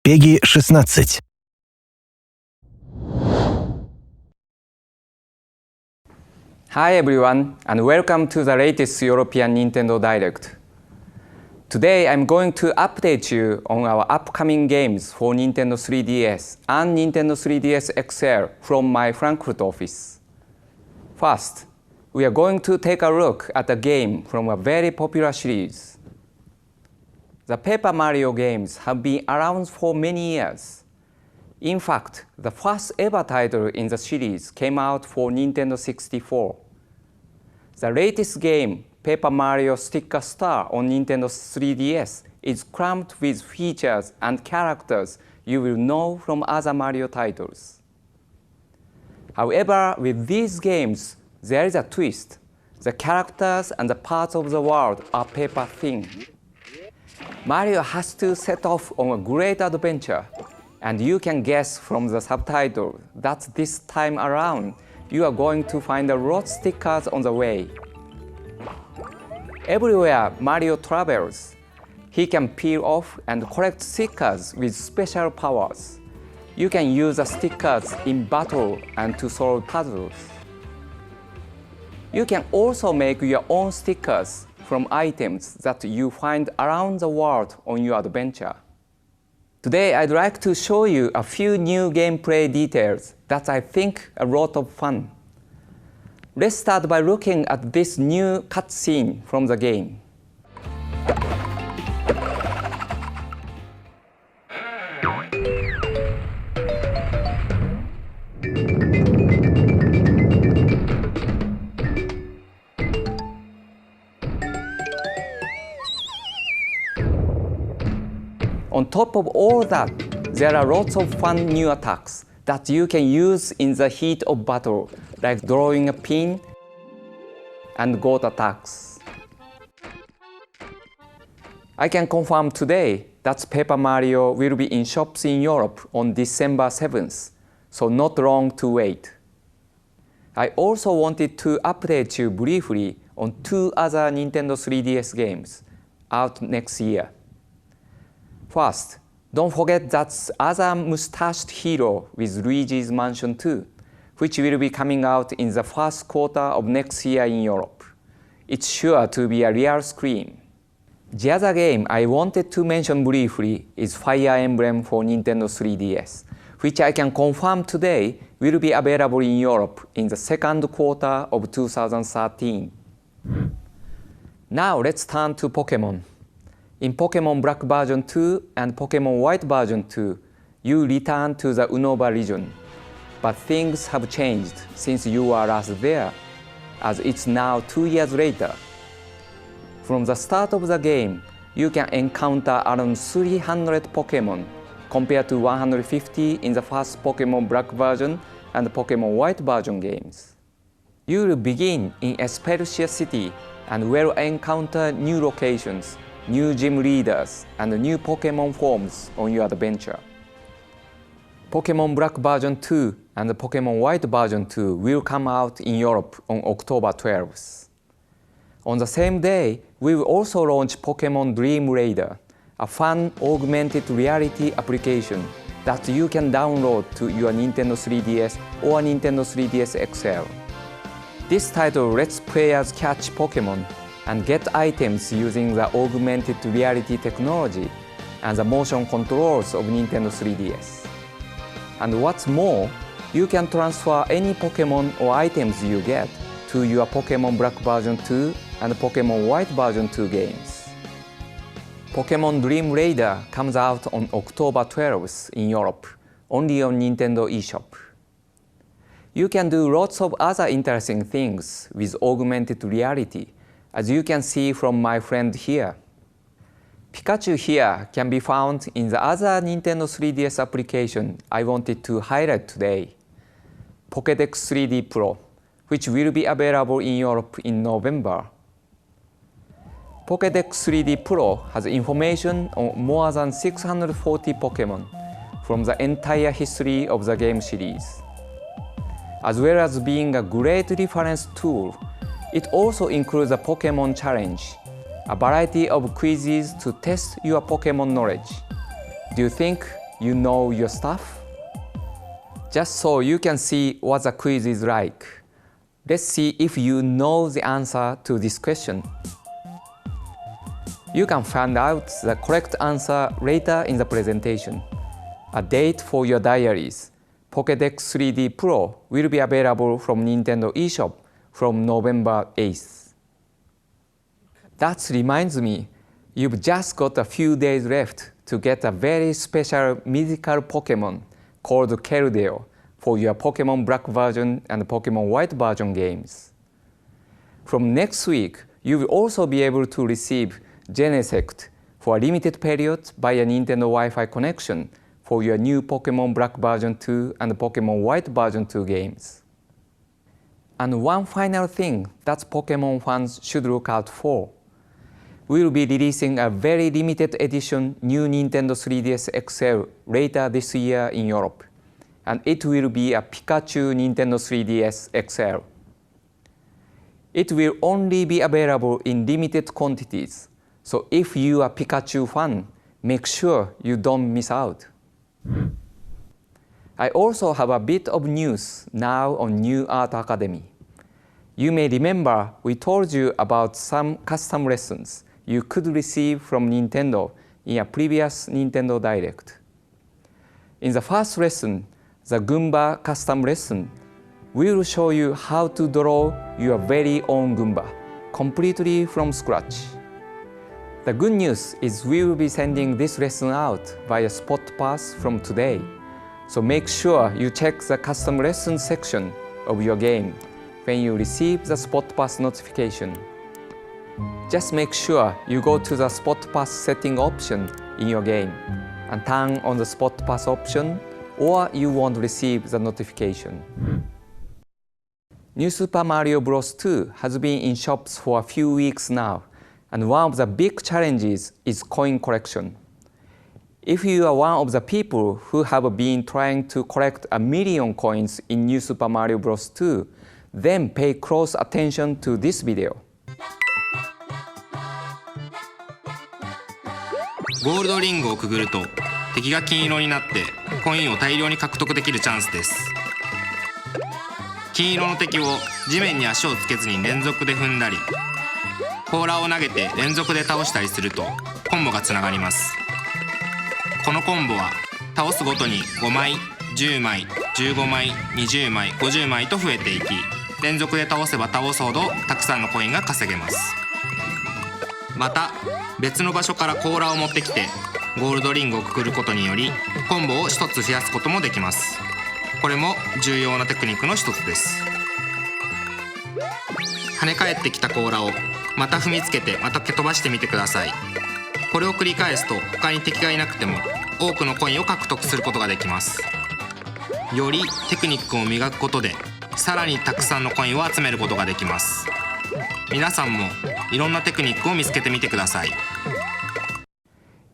Пеги 16. Hi everyone, and welcome to the latest European Nintendo Direct. Today I'm going to update you on our upcoming games for Nintendo 3DS and Nintendo 3DS XL from my Frankfurt office. First, we are going to take a look at a game from a very popular series. The Paper Mario games have been around for many years. In fact, the first ever title in the series came out for Nintendo 64. The latest game, Paper Mario Sticker Star on Nintendo 3DS, is crammed with features and characters you will know from other Mario titles. However, with these games, there is a twist. The characters and the parts of the world are paper thin. Mario has to set off on a great adventure, and you can guess from the subtitle that this time around, you are going to find a lot of stickers on the way. Everywhere Mario travels, he can peel off and collect stickers with special powers. You can use the stickers in battle and to solve puzzles. You can also make your own stickers from items that you find around the world on your adventure. Today I'd like to show you a few new gameplay details that I think are a lot of fun. Let's start by looking at this new cutscene from the game. On top of all that, there are lots of fun new attacks that you can use in the heat of battle, like drawing a pin and goat attacks. I can confirm today that Paper Mario will be in shops in Europe on December 7th, so not long to wait. I also wanted to update you briefly on two other Nintendo 3DS games out next year. First, don't forget that other mustached hero with Luigi's Mansion 2, which will be coming out in the first quarter of next year in Europe. It's sure to be a real scream. The other game I wanted to mention briefly is Fire Emblem for Nintendo 3DS, which I can confirm today will be available in Europe in the second quarter of 2013. Now let's turn to Pokemon. In Pokemon Black version 2 and Pokemon White version 2, you return to the Unova region. But things have changed since you were last there, as it's now 2 years later. From the start of the game, you can encounter around 300 Pokemon, compared to 150 in the first Pokemon Black version and Pokemon White version games. You will begin in Espericia City and will encounter new locations, new gym leaders, and new Pokemon forms on your adventure. Pokemon Black version 2 and Pokemon White version 2 will come out in Europe on October 12th. On the same day, we will also launch Pokemon Dream Raider, a fun augmented reality application that you can download to your Nintendo 3DS or Nintendo 3DS XL. This title lets players catch Pokemon and get items using the augmented reality technology and the motion controls of Nintendo 3DS. And what's more, you can transfer any Pokemon or items you get to your Pokemon Black version 2 and Pokemon White version 2 games. Pokemon Dream Raider comes out on October 12th in Europe, only on Nintendo eShop. You can do lots of other interesting things with augmented reality, as you can see from my friend here. Pikachu here can be found in the other Nintendo 3DS application I wanted to highlight today, Pokédex 3D Pro, which will be available in Europe in November. Pokédex 3D Pro has information on more than 640 Pokémon from the entire history of the game series. As well as being a great reference tool, it also includes a Pokemon challenge, a variety of quizzes to test your Pokemon knowledge. Do you think you know your stuff? Just so you can see what the quiz is like. Let's see if you know the answer to this question. You can find out the correct answer later in the presentation. A date for your diaries. Pokédex 3D Pro will be available from Nintendo eShop from November 8th. That reminds me, you've just got a few days left to get a very special mythical Pokémon called Keldeo for your Pokémon Black version and Pokémon White version games. From next week, you will also be able to receive Genesect for a limited period via Nintendo Wi-Fi connection for your new Pokémon Black version 2 and Pokémon White version 2 games. And one final thing that Pokémon fans should look out for. We'll be releasing a very limited edition new Nintendo 3DS XL later this year in Europe, and it will be a Pikachu Nintendo 3DS XL. It will only be available in limited quantities, so if you are a Pikachu fan, make sure you don't miss out. I also have a bit of news now on New Art Academy. You may remember we told you about some custom lessons you could receive from Nintendo in a previous Nintendo Direct. In the first lesson, the Goomba custom lesson, we will show you how to draw your very own Goomba, completely from scratch. The good news is we will be sending this lesson out via Spot Pass from today, so make sure you check the custom lesson section of your game when you receive the Spot Pass notification. Just make sure you go to the Spot Pass setting option in your game and turn on the Spot Pass option, or you won't receive the notification. New Super Mario Bros. 2 has been in shops for a few weeks now, and one of the big challenges is coin collection. If you are one of the people who have been trying to collect 1 million coins in New Super Mario Bros. 2, then pay close attention to this video. ゴールドリングをくぐると敵が金色になってコインを大量に獲得できるチャンスです。金色の敵を地面に足をつけずに連続で踏んだり、甲羅を投げて連続で倒したりするとコンボがつながります。このコンボは倒すごとに5枚、10枚、15枚、20枚、50枚と増えていき、連続で倒せば倒すほどたくさんのコインが稼げます。また別の場所から甲羅を持ってきてゴールドリングをくぐることによりコンボを1つ増やすこともできます。これも重要なテクニックの一つです。跳ね返ってきた甲羅をまた踏みつけてまた蹴飛ばしてみてください。これを繰り返すと他に敵がいなくても多くのコインを獲得することができます。よりテクニックを磨くことでさらにたくさんのコインを集めることができます。皆さんもいろんなテクニックを見つけてみてください。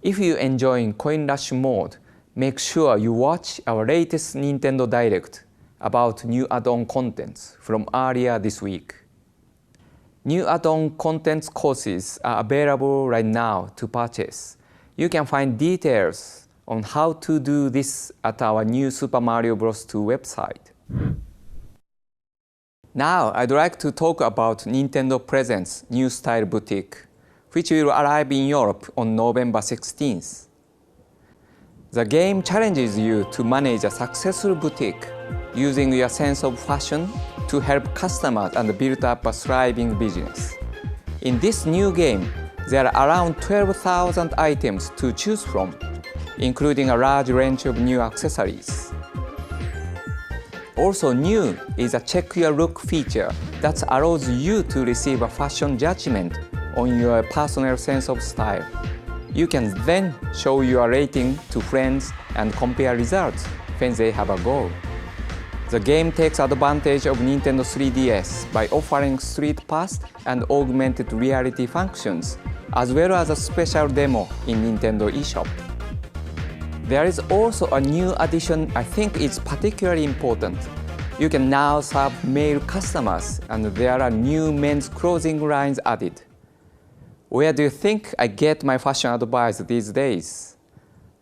If you enjoy Coin Rush mode, make sure you watch our latest Nintendo Direct about new add-on contents from earlier this week. New add-on contents courses are available right now to purchase. You can find details on how to do this at our new Super Mario Bros. 2 website. Now I'd like to talk about Nintendo Presents New Style Boutique, which will arrive in Europe on November 16th. The game challenges you to manage a successful boutique using your sense of fashion to help customers and build up a thriving business. In this new game, there are around 12,000 items to choose from, including a large range of new accessories. Also new is a Check Your Look feature that allows you to receive a fashion judgment on your personal sense of style. You can then show your rating to friends and compare results when they have a go. The game takes advantage of Nintendo 3DS by offering Street Pass and augmented reality functions, as well as a special demo in Nintendo eShop. There is also a new addition I think is particularly important. You can now serve male customers, and there are new men's clothing lines added. Where do you think I get my fashion advice these days?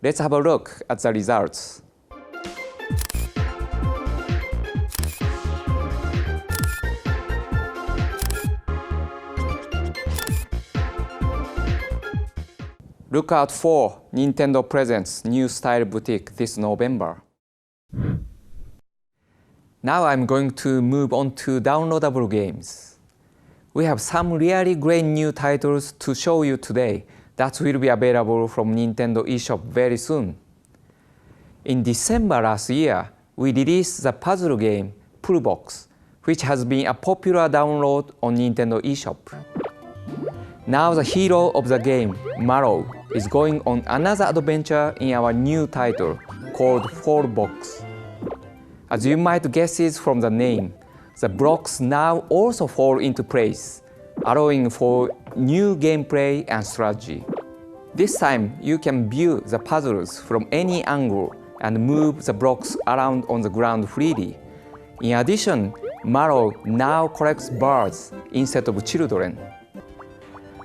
Let's have a look at the results. Look out for Nintendo Presents New Style Boutique this November. Now I'm going to move on to downloadable games. We have some really great new titles to show you today that will be available from Nintendo eShop very soon. In December last year, we released the puzzle game Pull Box, which has been a popular download on Nintendo eShop. Now the hero of the game, Marrow, is going on another adventure in our new title called Pull Box. As you might guess it from the name, the blocks now also fall into place, allowing for new gameplay and strategy. This time, you can view the puzzles from any angle and move the blocks around on the ground freely. In addition, Marrow now collects birds instead of children.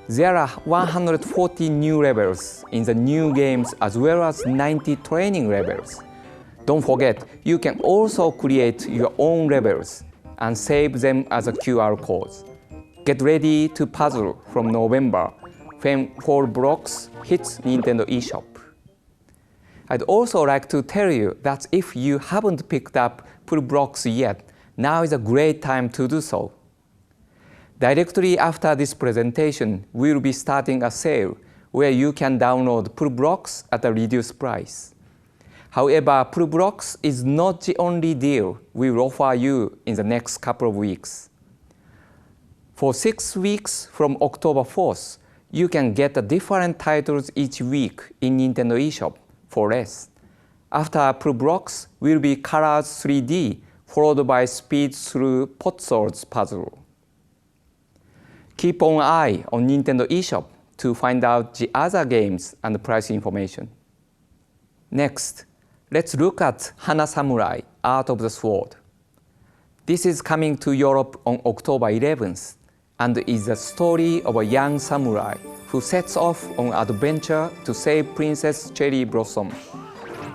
There are 140 new levels in the new games as well as 90 training levels. Don't forget, you can also create your own levels and save them as a QR codes. Get ready to puzzle from November when Pull Box hits Nintendo eShop. I'd also like to tell you that if you haven't picked up Pull Box yet, now is a great time to do so. Directly after this presentation, we'll be starting a sale where you can download Pull Box at a reduced price. However, Pull Box is not the only deal we will offer you in the next couple of weeks. For 6 weeks from October 4th, you can get different titles each week in Nintendo eShop for less. After Pull Box will be Colors 3D, followed by Speed Through Pot Swords puzzle. Keep an eye on Nintendo eShop to find out the other games and price information. Next, let's look at Hana Samurai, Art of the Sword. This is coming to Europe on October 11th and is the story of a young samurai who sets off on an adventure to save Princess Cherry Blossom.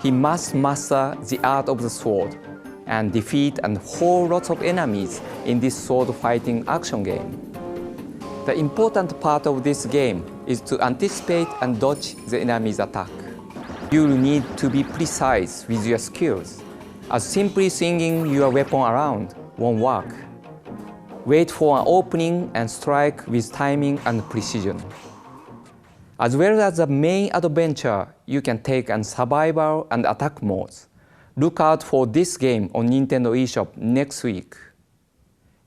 He must master the art of the sword and defeat a whole lot of enemies in this sword fighting action game. The important part of this game is to anticipate and dodge the enemy's attack. You'll need to be precise with your skills, as simply swinging your weapon around won't work. Wait for an opening and strike with timing and precision. As well as the main adventure, you can take on survival and attack modes. Look out for this game on Nintendo eShop next week.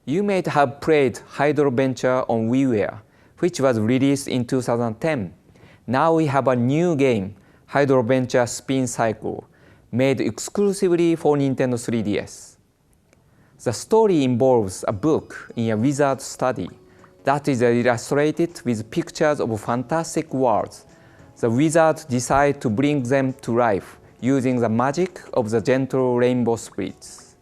You may have played Hydro Venture on WiiWare, which was released in 2010. Now we have a new game, Hydro Venture Spin Cycle, made exclusively for Nintendo 3DS. The story involves a book in a wizard study that is illustrated with pictures of fantastic worlds. The wizard decides to bring them to life using the magic of the gentle rainbow spirits.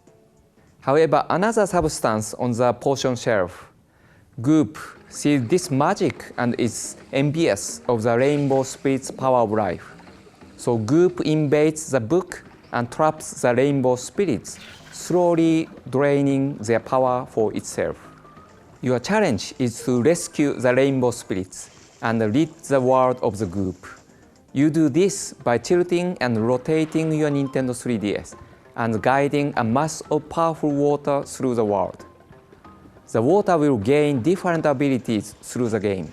However, another substance on the potion shelf, Goop, sees this magic and is envious of the rainbow spirit's power of life. So Goop invades the book and traps the rainbow spirits, slowly draining their power for itself. Your challenge is to rescue the rainbow spirits and rid the world of the Goop. You do this by tilting and rotating your Nintendo 3DS and guiding a mass of powerful water through the world. The water will gain different abilities through the game,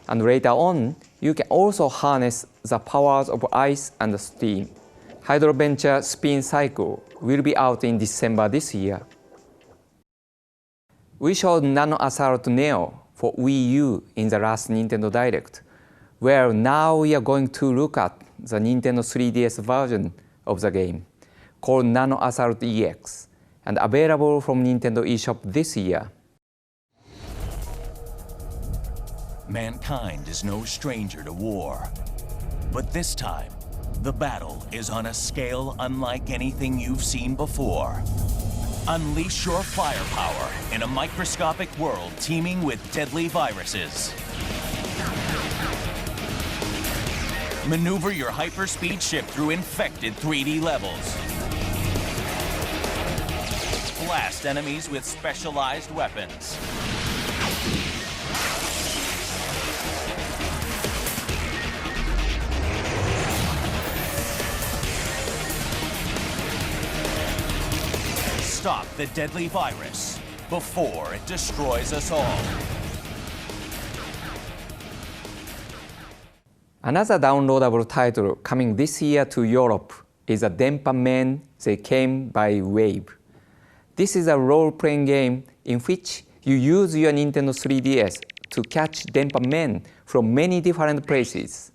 and later on, you can also harness the powers of ice and steam. Hydro Venture Spin Cycle will be out in December this year. We showed Nano Assault Neo for Wii U in the last Nintendo Direct, where now we are going to look at the Nintendo 3DS version of the game, called Nano Assault EX, and available from Nintendo eShop this year. Mankind is no stranger to war. But this time, the battle is on a scale unlike anything you've seen before. Unleash your firepower in a microscopic world teeming with deadly viruses. Maneuver your hyperspeed ship through infected 3D levels. Blast enemies with specialized weapons. Stop the deadly virus before it destroys us all. Another downloadable title coming this year to Europe is a Denpa Men They Came by Wave. This is a role-playing game in which you use your Nintendo 3DS to catch Denpa Men from many different places.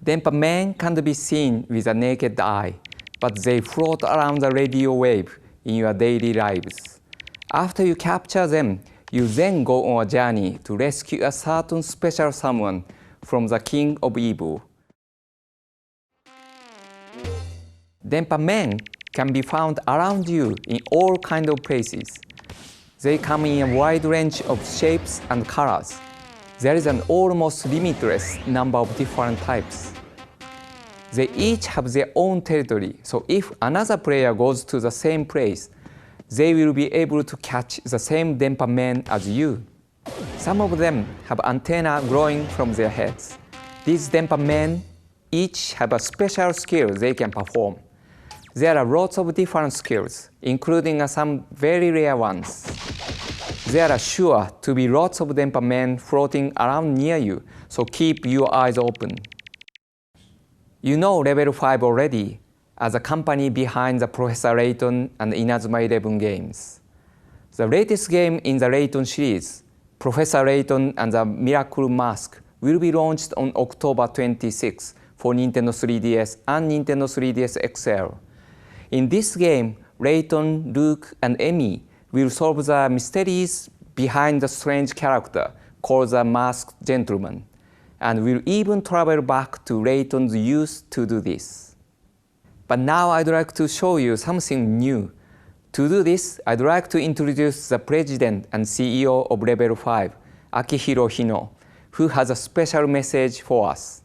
Denpa Men can't be seen with a naked eye, but they float around the radio wave in your daily lives. After you capture them, you then go on a journey to rescue a certain special someone from the King of Evil. Denpa Men can be found around you in all kinds of places. They come in a wide range of shapes and colors. There is an almost limitless number of different types. They each have their own territory, so if another player goes to the same place, they will be able to catch the same Denpa Men as you. Some of them have antennae growing from their heads. These Denpa Men each have a special skill they can perform. There are lots of different skills, including some very rare ones. There are sure to be lots of Denpa Men floating around near you, so keep your eyes open. You know Level 5 already, as a company behind the Professor Layton and Inazuma 11 games. The latest game in the Layton series, Professor Layton and the Miracle Mask, will be launched on October 26 for Nintendo 3DS and Nintendo 3DS XL. In this game, Layton, Luke, and Amy will solve the mysteries behind the strange character called the Masked Gentleman, and will even travel back to Layton's youth to do this. But now I'd like to show you something new. To do this, I'd like to introduce the President and CEO of Level 5, Akihiro Hino, who has a special message for us.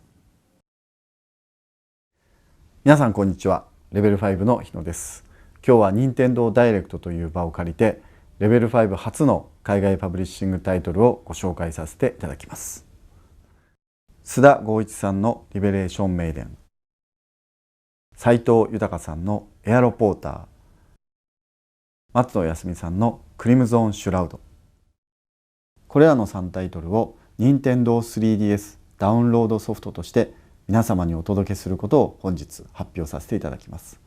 皆さんこんにちは。レベル5の日野です。今日は任天堂ダイレクトという場を借りて、レベル5初の海外パブリッシングタイトルをご紹介させていただきます。須田剛一さんのリベレーションメイデン、斉藤豊さんのエアロポーター、松野康美さんのクリムゾーンシュラウド。これらの3タイトルを任天堂 3DS ダウンロードソフトとして皆様にお届けすることを本日発表させていただきます。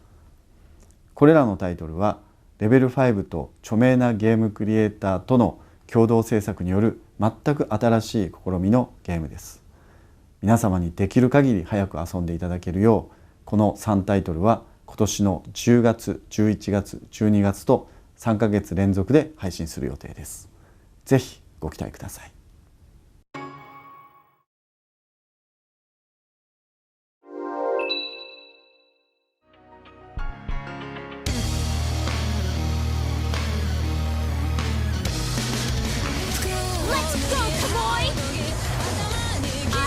これらのタイトルはレベル5と著名なゲームクリエイターとの共同制作による全く新しい試みのゲームです。皆様にできる限り早く遊んでいただけるよう、この3タイトルは今年の10月、11月、12月と3ヶ月連続で配信する予定です。ぜひご期待ください。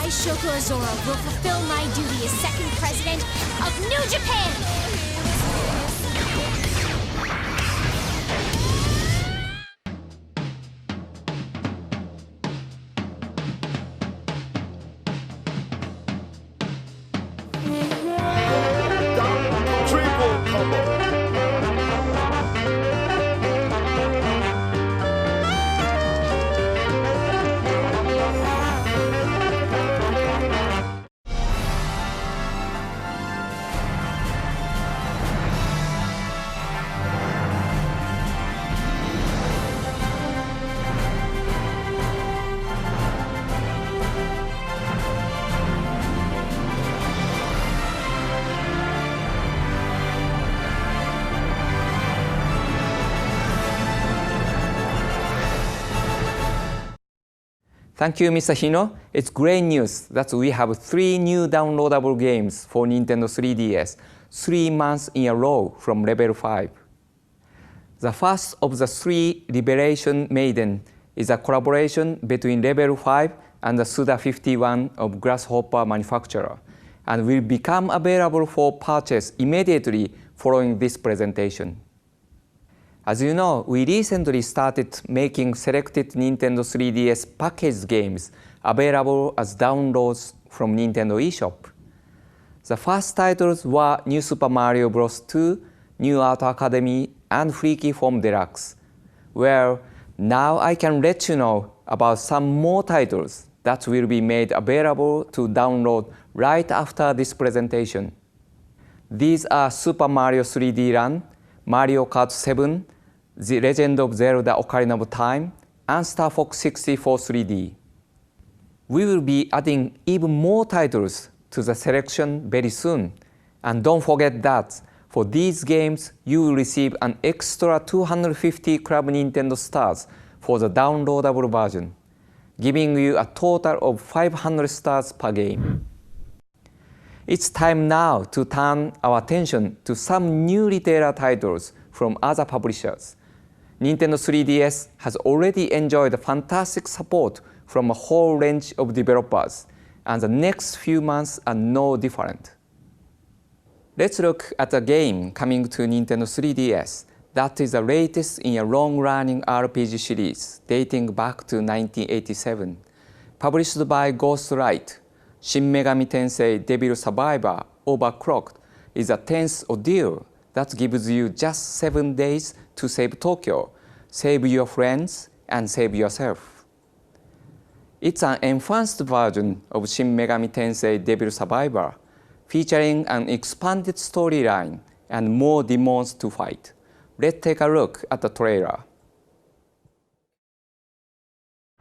Shoko Azora will fulfill my duty as second president of New Japan! Thank you, Mr. Hino. It's great news that we have 3 new downloadable games for Nintendo 3DS, 3 months in a row from Level 5. The first of the 3, Liberation Maiden, is a collaboration between Level 5 and the Suda 51 of Grasshopper manufacturer, and will become available for purchase immediately following this presentation. As you know, we recently started making selected Nintendo 3DS packaged games available as downloads from Nintendo eShop. The first titles were New Super Mario Bros. 2, New Art Academy, and Freaky Form Deluxe. Well, now I can let you know about some more titles that will be made available to download right after this presentation. These are Super Mario 3D Run, Mario Kart 7, The Legend of Zelda Ocarina of Time, and Star Fox 64 3D. We will be adding even more titles to the selection very soon. And don't forget that for these games, you will receive an extra 250 Club Nintendo stars for the downloadable version, giving you a total of 500 stars per game. It's time now to turn our attention to some new retailer titles from other publishers. Nintendo 3DS has already enjoyed fantastic support from a whole range of developers, and the next few months are no different. Let's look at a game coming to Nintendo 3DS that is the latest in a long-running RPG series dating back to 1987. Published by Ghostlight, Shin Megami Tensei Devil Survivor Overclocked is a tense ordeal that gives you just 7 days to save Tokyo, save your friends, and save yourself. It's an enhanced version of Shin Megami Tensei Devil Survivor, featuring an expanded storyline and more demons to fight. Let's take a look at the trailer.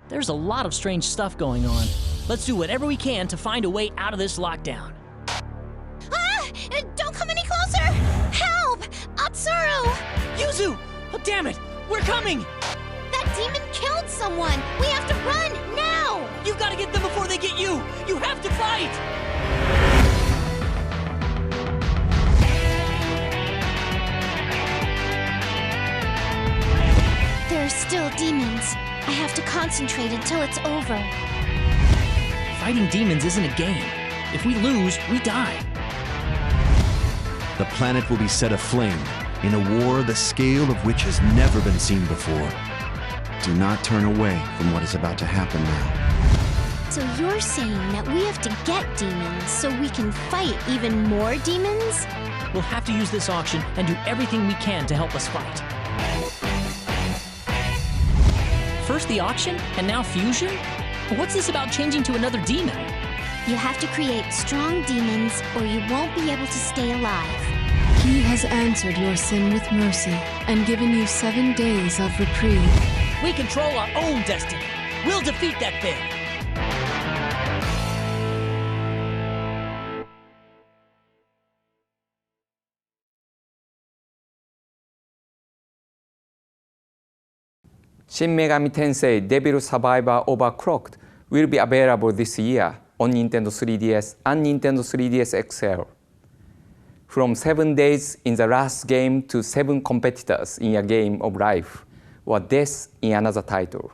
There's a lot of strange stuff going on. Let's do whatever we can to find a way out of this lockdown. Ah! Don't come any closer! Help! Atsuru! Yuzu! Oh, damn it! We're coming! That demon killed someone! We have to run, now! You've got to get them before they get you! You have to fight! There are still demons. I have to concentrate until it's over. Fighting demons isn't a game. If we lose, we die. The planet will be set aflame in a war the scale of which has never been seen before. Do not turn away from what is about to happen now. So you're saying that we have to get demons so we can fight even more demons? We'll have to use this auction and do everything we can to help us fight. First the auction, and now fusion? What's this about changing to another demon? You have to create strong demons or you won't be able to stay alive. He has answered your sin with mercy and given you 7 days of reprieve. We control our own destiny. We'll defeat that thing. Shin Megami Tensei Devil Survivor Overclocked will be available this year on Nintendo 3DS and Nintendo 3DS XL. From 7 days in the last game to 7 competitors in a game of life, or death in another title.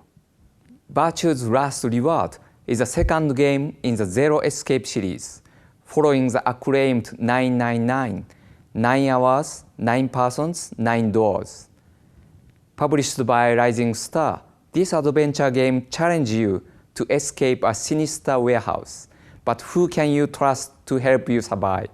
Virtue's Last Reward is the second game in the Zero Escape series, following the acclaimed 999, 9 hours, 9 persons, 9 doors. Published by Rising Star, this adventure game challenges you to escape a sinister warehouse, but who can you trust to help you survive?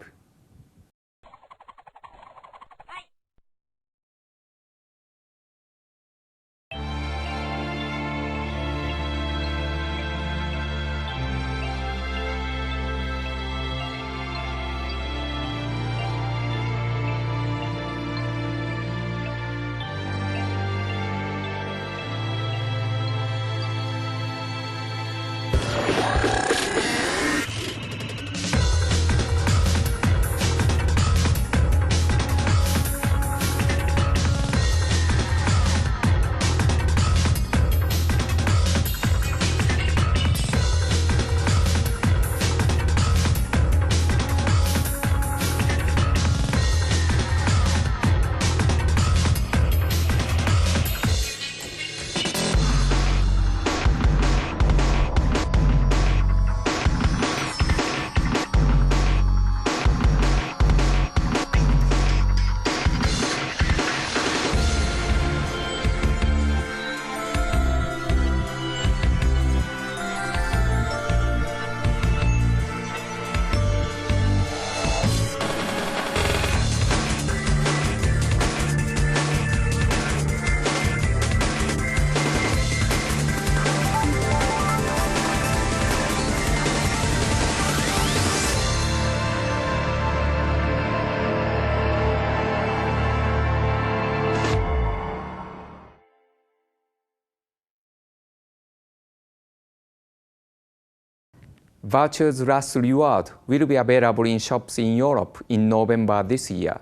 Virtue's Last Reward will be available in shops in Europe in November this year.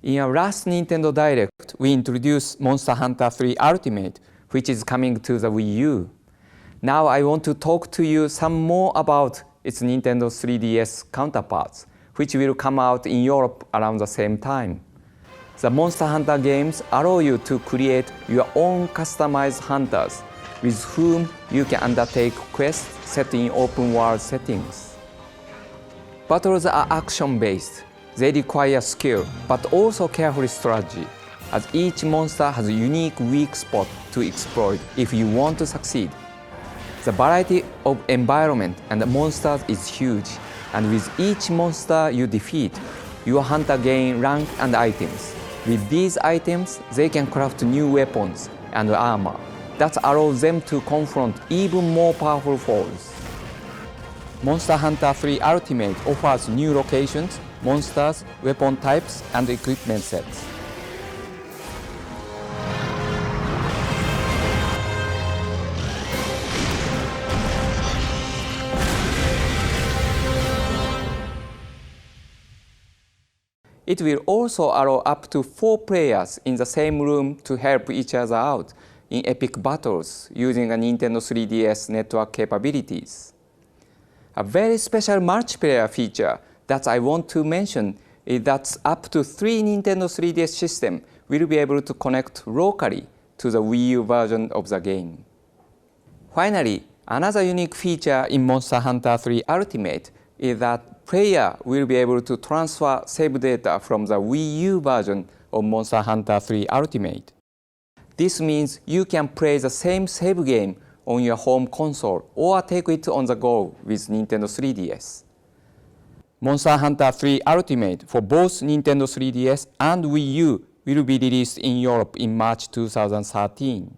In our last Nintendo Direct, we introduced Monster Hunter 3 Ultimate, which is coming to the Wii U. Now I want to talk to you some more about its Nintendo 3DS counterparts, which will come out in Europe around the same time. The Monster Hunter games allow you to create your own customized hunters with whom you can undertake quests set in open world settings. Battles are action-based. They require skill, but also careful strategy, as each monster has a unique weak spot to exploit if you want to succeed. The variety of environment and monsters is huge, and with each monster you defeat, your hunter gain rank and items. With these items, they can craft new weapons and armor that allows them to confront even more powerful foes. Monster Hunter 3 Ultimate offers new locations, monsters, weapon types, and equipment sets. It will also allow up to 4 players in the same room to help each other out in epic battles using a Nintendo 3DS network capabilities. A very special multiplayer feature that I want to mention is that up to 3 Nintendo 3DS systems will be able to connect locally to the Wii U version of the game. Finally, another unique feature in Monster Hunter 3 Ultimate is that player will be able to transfer save data from the Wii U version of Monster Hunter 3 Ultimate. This means you can play the same save game on your home console or take it on the go with Nintendo 3DS. Monster Hunter 3 Ultimate for both Nintendo 3DS and Wii U will be released in Europe in March 2013.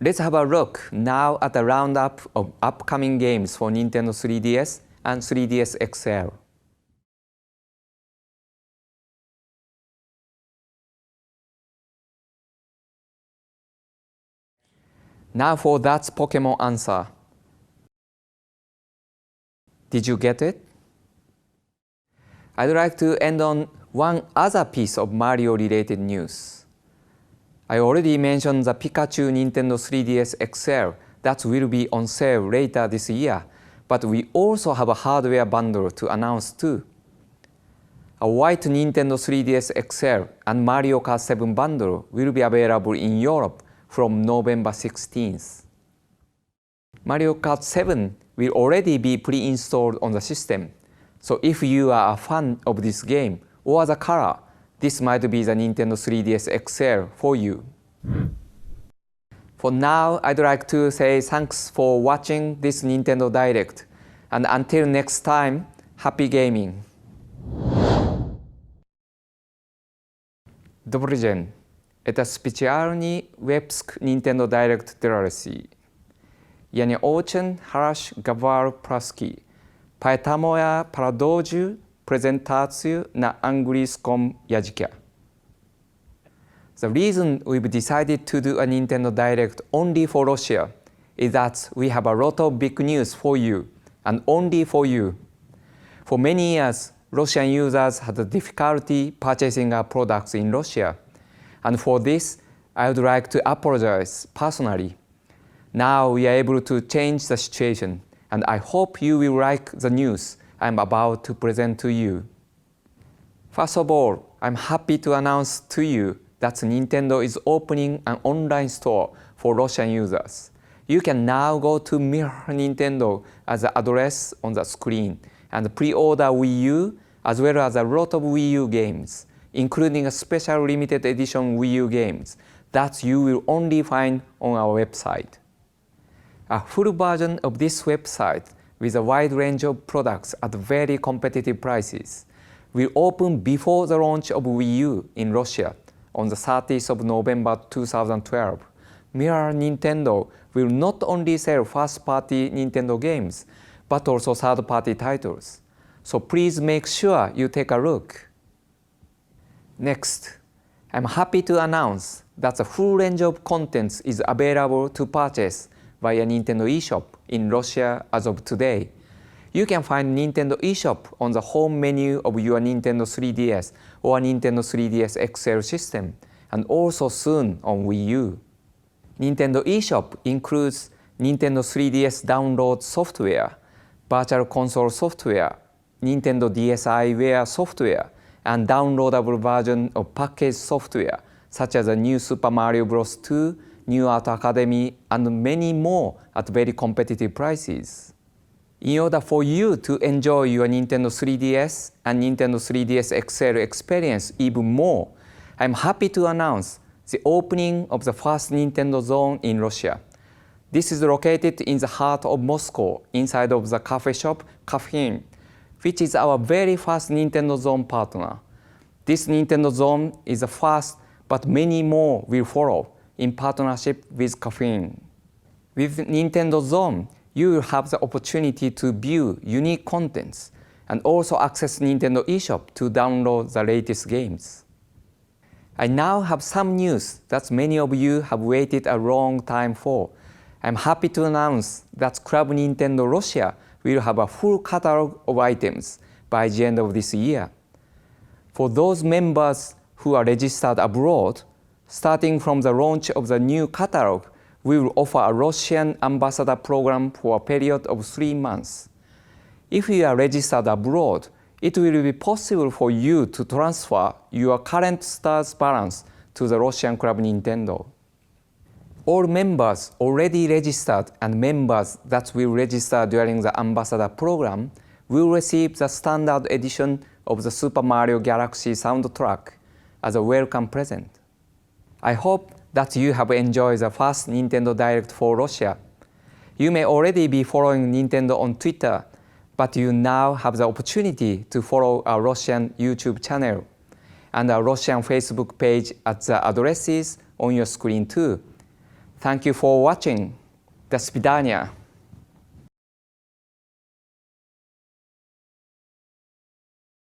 Let's have a look now at a roundup of upcoming games for Nintendo 3DS and 3DS XL. Now for That's Pokemon answer. Did you get it? I'd like to end on one other piece of Mario-related news. I already mentioned the Pikachu Nintendo 3DS XL that will be on sale later this year, but we also have a hardware bundle to announce too. A white Nintendo 3DS XL and Mario Kart 7 bundle will be available in Europe from November 16th. Mario Kart 7 will already be pre-installed on the system, so if you are a fan of this game or the color, this might be the Nintendo 3DS XL for you. For now, I'd like to say thanks for watching this Nintendo Direct, and until next time, happy gaming! Dobry dzień. Это специальный выпуск Nintendo Direct Delacy. Я не очень хорошо говорю по-русски, поэтому я продолжу презентацию на английском языке. The reason we've decided to do a Nintendo Direct only for Russia is that we have a lot of big news for you, and only for you. For many years, Russian users had difficulty purchasing our products in Russia, and for this, I would like to apologize personally. Now we are able to change the situation, and I hope you will like the news I'm about to present to you. First of all, I'm happy to announce to you that Nintendo is opening an online store for Russian users. You can now go to Mirror Nintendo as the address on the screen and pre-order Wii U as well as a lot of Wii U games, including a special limited edition Wii U games that you will only find on our website. A full version of this website with a wide range of products at very competitive prices will open before the launch of Wii U in Russia on the 30th of November 2012. Mirror Nintendo will not only sell first-party Nintendo games, but also third-party titles. So please make sure you take a look. Next, I'm happy to announce that the full range of contents is available to purchase via Nintendo eShop in Russia as of today. You can find Nintendo eShop on the home menu of your Nintendo 3DS or Nintendo 3DS XL system, and also soon on Wii U. Nintendo eShop includes Nintendo 3DS download software, Virtual Console software, Nintendo DSiWare software, and downloadable version of packaged software such as the new Super Mario Bros. 2, New Art Academy, and many more at very competitive prices. In order for you to enjoy your Nintendo 3DS and Nintendo 3DS XL experience even more, I'm happy to announce the opening of the first Nintendo Zone in Russia. This is located in the heart of Moscow, inside of the cafe shop Caffeine, which is our very first Nintendo Zone partner. This Nintendo Zone is the first, but many more will follow in partnership with Caffeine. With Nintendo Zone, you will have the opportunity to view unique contents and also access Nintendo eShop to download the latest games. I now have some news that many of you have waited a long time for. I'm happy to announce that Club Nintendo Russia will have a full catalog of items by the end of this year. For those members who are registered abroad, starting from the launch of the new catalog, we will offer a Russian ambassador program for a period of 3 months. If you are registered abroad, it will be possible for you to transfer your current stars balance to the Russian Club Nintendo. All members already registered and members that will register during the ambassador program will receive the standard edition of the Super Mario Galaxy soundtrack as a welcome present. I hope that you have enjoyed the first Nintendo Direct for Russia. You may already be following Nintendo on Twitter, but you now have the opportunity to follow our Russian YouTube channel and our Russian Facebook page at the addresses on your screen too. Thank you for watching. До свидания.